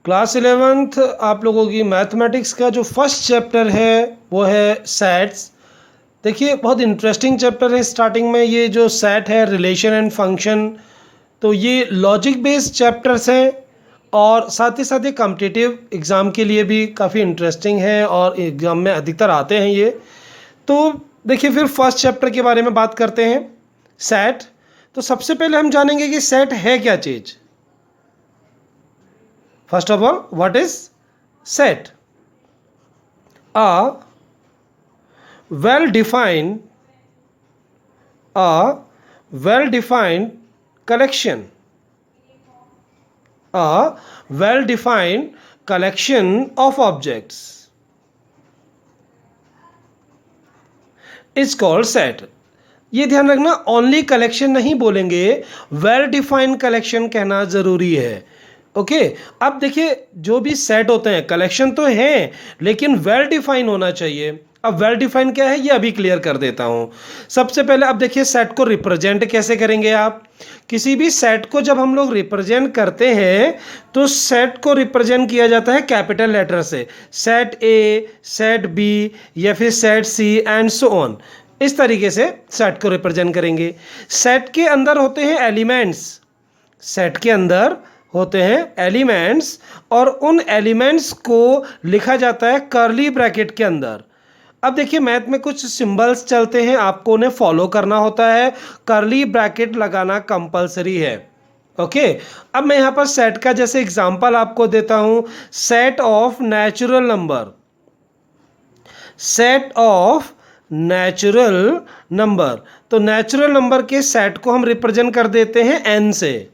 Class 11th आप लोगों की मैथमेटिक्स का जो फर्स्ट चैप्टर है वो है सेट्स। देखिए बहुत इंटरेस्टिंग चैप्टर है। स्टार्टिंग में ये जो सेट है रिलेशन एंड फंक्शन, तो ये लॉजिक बेस्ड चैप्टर्स हैं और साथ ही साथ ये कॉम्पिटिटिव एग्ज़ाम के लिए भी काफ़ी इंटरेस्टिंग है और एग्ज़ाम में अधिकतर आते हैं ये। तो देखिए फिर फर्स्ट चैप्टर के बारे में बात करते हैं, सेट। तो सबसे पहले हम जानेंगे कि सेट है क्या चीज़। First of all, what is set? A well-defined collection. A well-defined collection of objects is called set. ये ध्यान रखना, ओनली कलेक्शन नहीं बोलेंगे, वेल डिफाइंड कलेक्शन कहना ज़रूरी है। ओके अब देखिए जो भी सेट होते हैं कलेक्शन तो हैं लेकिन वेल डिफाइन होना चाहिए। अब वेल डिफाइन क्या है ये अभी क्लियर कर देता हूँ। सबसे पहले अब देखिए सेट को रिप्रेजेंट कैसे करेंगे आप। किसी भी सेट को जब हम लोग रिप्रेजेंट करते हैं तो सेट को रिप्रेजेंट किया जाता है कैपिटल लेटर से, सेट ए, सेट बी या फिर set C and so on. इस तरीके से सेट को रिप्रेजेंट करेंगे। सेट के अंदर होते हैं एलिमेंट्स, सेट के अंदर होते हैं एलिमेंट्स और उन एलिमेंट्स को लिखा जाता है कर्ली ब्रैकेट के अंदर। अब देखिए मैथ में कुछ सिंबल्स चलते हैं, आपको उन्हें फॉलो करना होता है, कर्ली ब्रैकेट लगाना कंपलसरी है। ओके अब मैं यहाँ पर सेट का जैसे एग्जांपल आपको देता हूँ, set of natural number, set of natural number. तो नेचुरल नंबर के सेट को हम रिप्रेजेंट कर देते हैं एन से।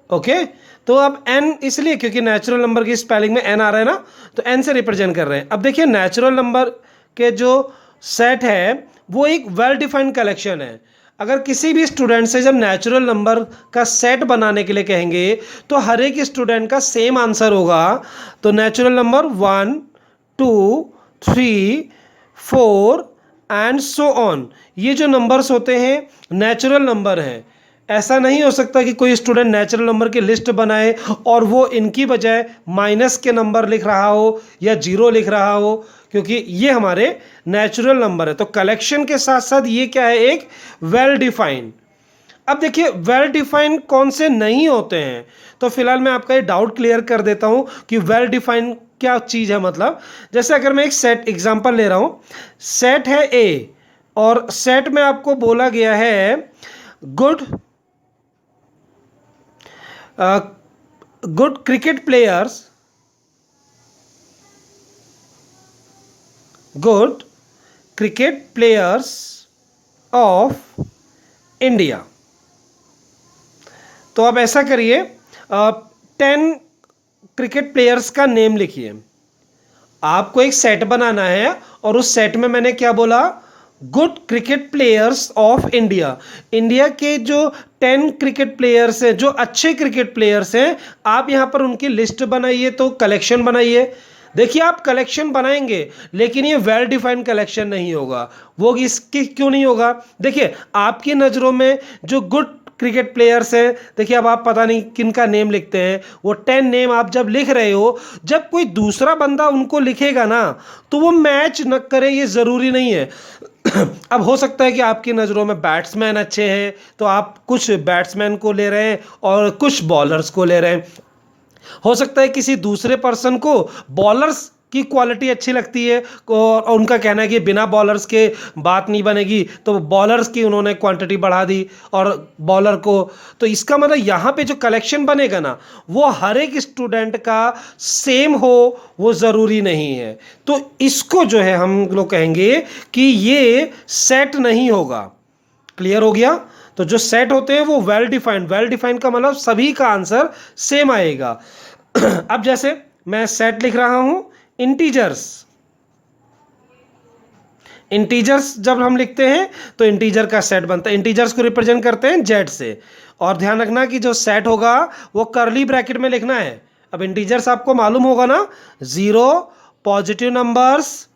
ओके तो अब n इसलिए क्योंकि नेचुरल नंबर की स्पेलिंग में n आ रहा है ना, तो n से रिप्रेजेंट कर रहे हैं। अब देखिए नेचुरल नंबर के जो सेट है वो एक वेल डिफाइंड कलेक्शन है। अगर किसी भी स्टूडेंट से जब नेचुरल नंबर का सेट बनाने के लिए कहेंगे तो हर एक स्टूडेंट का सेम आंसर होगा। तो natural number 1 2 3 4 and so on, ये जो नंबर्स होते हैं नेचुरल नंबर हैं। ऐसा नहीं हो सकता कि कोई स्टूडेंट नेचुरल नंबर की लिस्ट बनाए और वो इनकी बजाय माइनस के नंबर लिख रहा हो या जीरो लिख रहा हो, क्योंकि ये हमारे नेचुरल नंबर है। तो कलेक्शन के साथ साथ ये क्या है, एक वेल डिफाइंड। अब देखिए वेल डिफाइंड कौन से नहीं होते हैं, तो फिलहाल मैं आपका ये डाउट क्लियर कर देता हूँ कि वेल डिफाइंड क्या चीज़ है। मतलब जैसे अगर मैं एक सेट एग्जाम्पल ले रहा हूँ, सेट है ए और सेट में आपको बोला गया है good cricket players, good cricket players of India. तो आप ऐसा करिए, 10 क्रिकेट प्लेयर्स का नेम लिखिए। आपको एक सेट बनाना है और उस सेट में मैंने क्या बोला, good cricket players of India. India के जो 10 क्रिकेट प्लेयर्स हैं, जो अच्छे क्रिकेट प्लेयर्स हैं, आप यहाँ पर उनकी लिस्ट बनाइए, तो कलेक्शन बनाइए। देखिए आप कलेक्शन बनाएंगे लेकिन ये वेल डिफाइंड कलेक्शन नहीं होगा। वो इसकी क्यों नहीं होगा, देखिए आपकी नज़रों में जो गुड क्रिकेट प्लेयर्स हैं, देखिए अब आप पता नहीं किन का नेम लिखते हैं, वो 10 नेम आप जब लिख रहे हो, जब कोई दूसरा बंदा उनको लिखेगा ना तो वो मैच न करे, ये ज़रूरी नहीं है। अब हो सकता है कि आपकी नज़रों में बैट्समैन अच्छे हैं तो आप कुछ बैट्समैन को ले रहे हैं और कुछ बॉलर्स को ले रहे हैं। हो सकता है किसी दूसरे पर्सन को बॉलर्स की क्वालिटी अच्छी लगती है और उनका कहना है कि बिना बॉलर्स के बात नहीं बनेगी, तो बॉलर्स की उन्होंने क्वांटिटी बढ़ा दी और बॉलर को। तो इसका मतलब यहाँ पे जो कलेक्शन बनेगा ना वो हर एक स्टूडेंट का सेम हो वो ज़रूरी नहीं है। तो इसको जो है हम लोग कहेंगे कि ये सेट नहीं होगा। क्लियर हो गया। तो जो सेट होते हैं वो वेल डिफाइंड का मतलब सभी का आंसर सेम आएगा। अब जैसे मैं सेट लिख रहा हूं इंटीजर्स, इंटीजर्स जब हम लिखते हैं तो इंटीजर का सेट बनता है। इंटीजर्स को रिप्रेजेंट करते हैं जेड से, और ध्यान रखना कि जो सेट होगा वो कर्ली ब्रैकेट में लिखना है। अब इंटीजर्स आपको मालूम होगा ना, 0 पॉजिटिव नंबर्स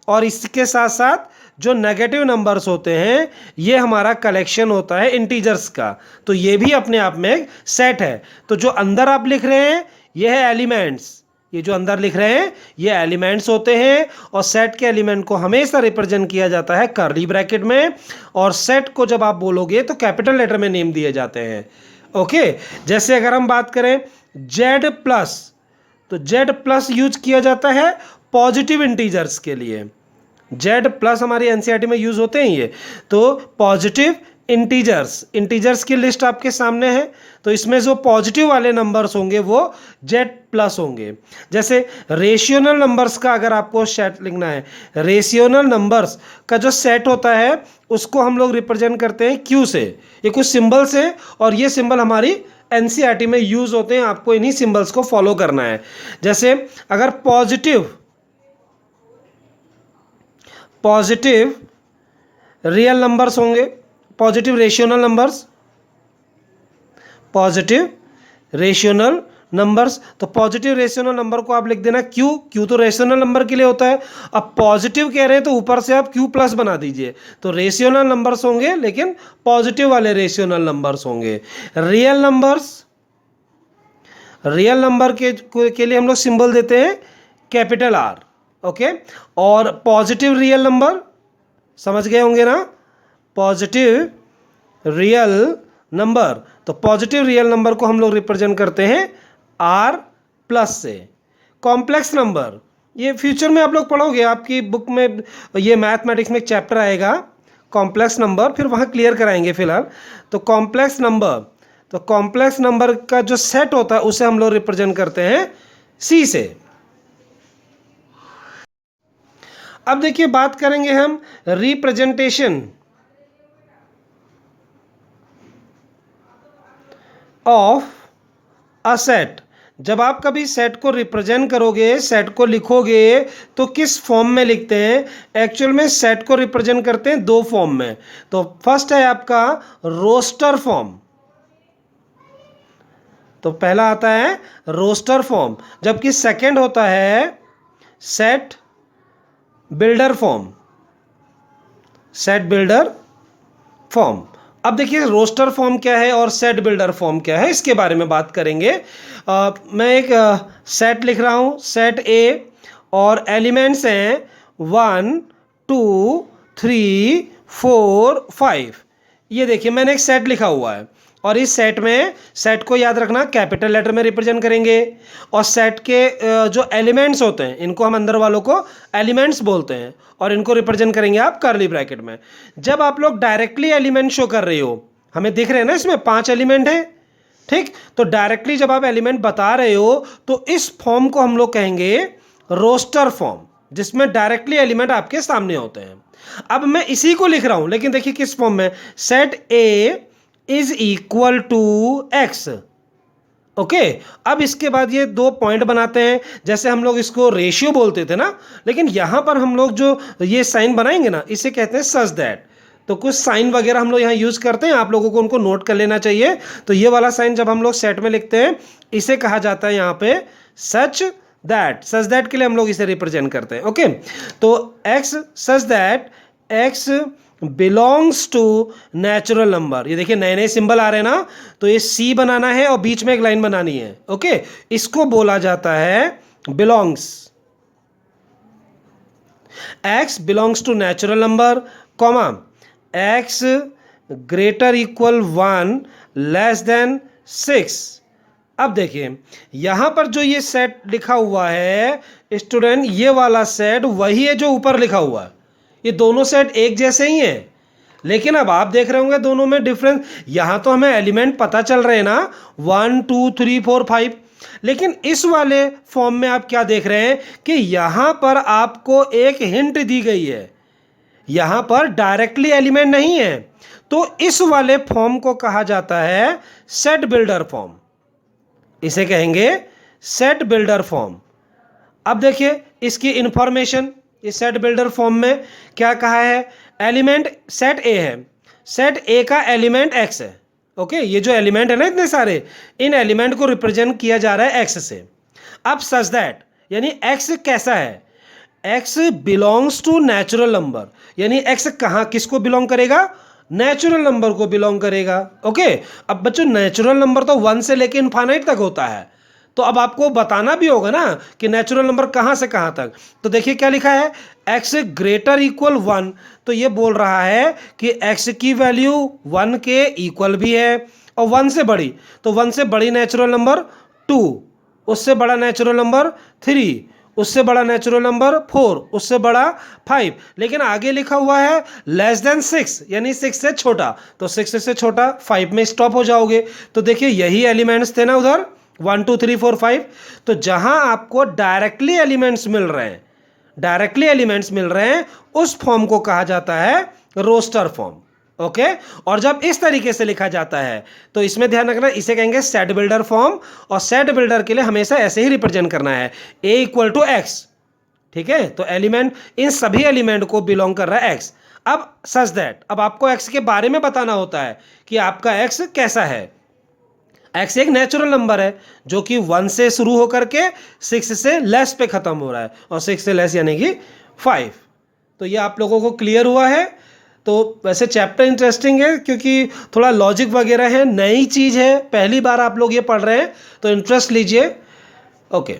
और इसके साथ साथ जो नेगेटिव नंबर्स होते हैं ये हमारा कलेक्शन होता है इंटीजर्स का। तो ये भी अपने आप में एक सेट है। तो जो अंदर आप लिख रहे हैं ये है एलिमेंट्स, ये जो अंदर लिख रहे हैं ये एलिमेंट्स होते हैं, और सेट के एलिमेंट को हमेशा रिप्रेजेंट किया जाता है कर्ली ब्रैकेट में, और सेट को जब आप बोलोगे तो कैपिटल लेटर में नेम दिए जाते हैं। ओके, जैसे अगर हम बात करें जेड प्लस, तो जेड प्लस यूज किया जाता है पॉजिटिव इंटीजर्स के लिए। जेड प्लस हमारी एनसीईआरटी में यूज होते हैं ये, तो पॉजिटिव इंटीजर्स की लिस्ट आपके सामने है, तो इसमें जो पॉजिटिव वाले नंबर्स होंगे वो जेड प्लस होंगे। जैसे रेशियोनल नंबर्स का अगर आपको सेट लिखना है, रेशियोनल नंबर्स का जो सेट होता है उसको हम लोग रिप्रेजेंट करते हैं क्यू से, ये कुछ सिंबल से, और ये सिंबल हमारी एनसीईआरटी में यूज होते हैं, आपको इन्हीं सिंबल्स को फॉलो करना है। जैसे अगर पॉजिटिव रियल नंबर्स होंगे, पॉजिटिव रेशियोनल नंबर्स, तो पॉजिटिव रेशियोनल नंबर को आप लिख देना क्यू तो रेशियोनल नंबर के लिए होता है। अब पॉजिटिव कह रहे हैं तो ऊपर से आप क्यू प्लस बना दीजिए, तो रेशियोनल नंबर्स होंगे लेकिन पॉजिटिव वाले रेशियोनल नंबर्स होंगे। रियल नंबर के लिए हम लोग सिंबल देते हैं कैपिटल आर। ओके, और पॉजिटिव रियल नंबर समझ गए होंगे ना, पॉजिटिव रियल नंबर, तो पॉजिटिव रियल नंबर को हम लोग रिप्रेजेंट करते हैं आर प्लस से। कॉम्प्लेक्स नंबर, ये फ्यूचर में आप लोग पढ़ोगे, आपकी बुक में ये मैथमेटिक्स में एक चैप्टर आएगा कॉम्प्लेक्स नंबर, फिर वहाँ क्लियर कराएंगे फिलहाल। तो कॉम्प्लेक्स नंबर का जो सेट होता है उसे हम लोग रिप्रेजेंट करते हैं सी से। अब देखिए बात करेंगे हम रिप्रेजेंटेशन ऑफ अ सेट। जब आप कभी सेट को रिप्रेजेंट करोगे, सेट को लिखोगे, तो किस फॉर्म में लिखते हैं? एक्चुअल में सेट को रिप्रेजेंट करते हैं दो फॉर्म में। तो फर्स्ट है आपका रोस्टर फॉर्म, तो पहला आता है रोस्टर फॉर्म, जबकि सेकंड होता है सेट बिल्डर फॉर्म। अब देखिए रोस्टर फॉर्म क्या है और सेट बिल्डर फॉर्म क्या है, इसके बारे में बात करेंगे। मैं एक सेट लिख रहा हूँ, सेट ए, और एलिमेंट्स हैं 1 2 3 4 5। ये देखिए मैंने एक सेट लिखा हुआ है, और इस सेट में, सेट को याद रखना कैपिटल लेटर में रिप्रेजेंट करेंगे, और सेट के जो एलिमेंट्स होते हैं इनको हम अंदर वालों को एलिमेंट्स बोलते हैं, और इनको रिप्रेजेंट करेंगे आप कर्ली ब्रैकेट में। जब आप लोग डायरेक्टली एलिमेंट शो कर रहे हो, हमें दिख रहे हैं ना इसमें 5 एलिमेंट हैं, ठीक, तो डायरेक्टली जब आप एलिमेंट बता रहे हो तो इस फॉर्म को हम लोग कहेंगे रोस्टर फॉर्म, जिसमें डायरेक्टली एलिमेंट आपके सामने होते हैं। अब मैं इसी को लिख रहा हूं, लेकिन देखिए किस फॉर्म में, set A is equal to X. Okay, अब इसके बाद ये 2 पॉइंट बनाते हैं, जैसे हम लोग इसको रेशियो बोलते थे ना, लेकिन यहां पर हम लोग जो ये साइन बनाएंगे ना, इसे कहते हैं सच दैट। तो कुछ साइन वगैरह हम लोग यहाँ यूज करते हैं, आप लोगों को उनको नोट कर लेना चाहिए। तो ये वाला साइन जब हम लोग सेट में लिखते हैं, इसे कहा जाता है यहाँ पे सच दैट के लिए हम लोग इसे रिप्रेजेंट करते हैं। ओके, तो X such that X belongs to natural number. ये देखिए नए नए सिंबल आ रहे हैं ना, तो ये सी बनाना है और बीच में एक लाइन बनानी है। ओके, इसको बोला जाता है belongs. X belongs to natural number, comma X greater equal 1 less than 6। अब देखिए यहां पर जो ये सेट लिखा हुआ है स्टूडेंट, ये वाला सेट वही है जो ऊपर लिखा हुआ है। ये दोनों सेट एक जैसे ही हैं, लेकिन अब आप देख रहे होंगे दोनों में डिफरेंस। यहां तो हमें एलिमेंट पता चल रहे हैं ना, 1 2 3 4 5, लेकिन इस वाले फॉर्म में आप क्या देख रहे हैं कि यहां पर आपको एक हिंट दी गई है, यहां पर डायरेक्टली एलिमेंट नहीं है। तो इस वाले फॉर्म को कहा जाता है सेट बिल्डर फॉर्म, इसे कहेंगे सेट बिल्डर फॉर्म। अब देखिए इसकी इंफॉर्मेशन, इस सेट बिल्डर फॉर्म में क्या कहा है, एलिमेंट सेट ए है, सेट ए का एलिमेंट एक्स है। ओके, ये जो एलिमेंट है ना इतने सारे, इन एलिमेंट को रिप्रेजेंट किया जा रहा है एक्स से। अब सच दैट यानी एक्स कैसा है, X belongs to natural number, यानी एक्स कहाँ किसको बिलोंग करेगा, नेचुरल नंबर को बिलोंग करेगा। ओके, अब बच्चों नेचुरल नंबर तो 1 से लेके इनफाइनाइट तक होता है, तो अब आपको बताना भी होगा ना कि नेचुरल नंबर कहाँ से कहाँ तक। तो देखिए क्या लिखा है, x ग्रेटर इक्वल 1, तो ये बोल रहा है कि x की वैल्यू 1 के इक्वल भी है और 1 से बड़ी, तो 1 से बड़ी नेचुरल नंबर 2, उससे बड़ा नेचुरल नंबर 3, उससे बड़ा नेचुरल नंबर 4, उससे बड़ा 5, लेकिन आगे लिखा हुआ है लेस देन 6, यानी 6 से छोटा, तो 6 से छोटा 5 में स्टॉप हो जाओगे। तो देखिए यही एलिमेंट्स थे ना उधर 1 2 3 4 5, तो जहां आपको डायरेक्टली एलिमेंट्स मिल रहे हैं उस फॉर्म को कहा जाता है रोस्टर फॉर्म। ओके, और जब इस तरीके से लिखा जाता है तो इसमें ध्यान रखना, इसे कहेंगे सेट बिल्डर फॉर्म, और सेट बिल्डर के लिए हमेशा ऐसे ही रिप्रेजेंट करना है, a इक्वल टू एक्स। ठीक है, तो एलिमेंट, इन सभी एलिमेंट को बिलोंग कर रहा है एक्स। अब सच दैट, अब आपको एक्स के बारे में बताना होता है कि आपका एक्स कैसा है। एक्स एक नेचुरल नंबर है जो कि 1 से शुरू होकर के 6 से लेस पे खत्म हो रहा है, और 6 से लेस यानी कि 5। तो ये आप लोगों को क्लियर हुआ है। तो वैसे चैप्टर इंटरेस्टिंग है क्योंकि थोड़ा लॉजिक वगैरह है, नई चीज़ है, पहली बार आप लोग ये पढ़ रहे हैं, तो इंटरेस्ट लीजिए। ओके।